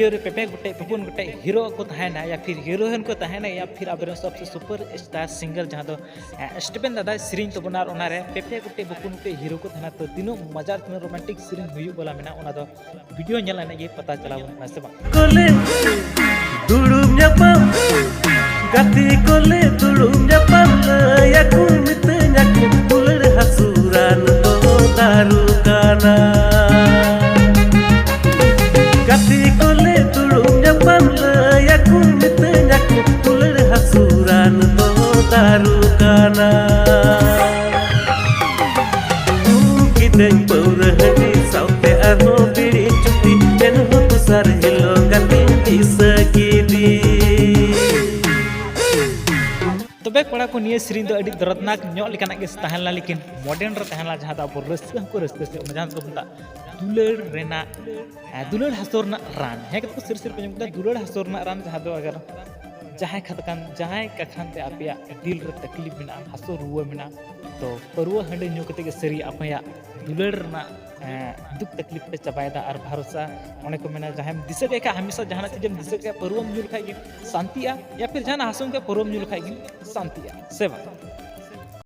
video रे पेपे गोटे पुपुन गोटे हीरो को तहना या फिर हीरोइन को तहना या फिर अब सबसे सुपर स्टार सिंगर जहाँ दो स्टीफन दादा सेरिंग तबना ओनारे पेपे गोटे पुपुन गोटे हीरो को तहना तो तीनों मजा तीनों रोमांटिक सेरिंग हुई बोला मेना ओना दो वीडियो नेलाने ये पता चला ना से बा कोले दुड़ुम ᱧᱟᱯᱟᱢ गति कोले दुड़ुम ᱧᱟᱯᱟᱢ या कुमित ᱧᱟᱠ दुलड़ हसुरान तो दारू काना गति कोले दुड़ुम ᱧᱟᱯᱟᱢ या कुमित ᱧाक दुलड़ हसुरान तो दारू काना किदन पौरहनी साउते आरो बिड़ी चुटी एनहो तुसार हेलो गति दिसकीदी तबे कड़ा को निये सेरिंग दो अड़ी दर्दनाक ᱧᱚᱜ लेकाना के तहला लेकिन मॉडर्न रे तहला जहाँ दो अब रस्का को रस्ते से जहाँ को बता दुलड़ रेना दुलड़ हसोरना रान है को सिर सिर पे दुलड़ हसोरना रान जहाँ दो अगर जहाँ खतकान जहाँ का खानते आपया दिल रे तकलीफ बिना हसो रुआ बिना तो परुआ हंडे ᱧᱩ कते के सरी आपया दुलड़ ना दुख तकलीफ पे चबायदा और भरोसा उन्हें को मैंने जहाँ दिशा के हमेशा जहाँ चीज दिशा के परुआ ᱧᱩ लखाई शांति या फिर जहाँ हसों के परुआ ᱧᱩ लखाई शांति सेवा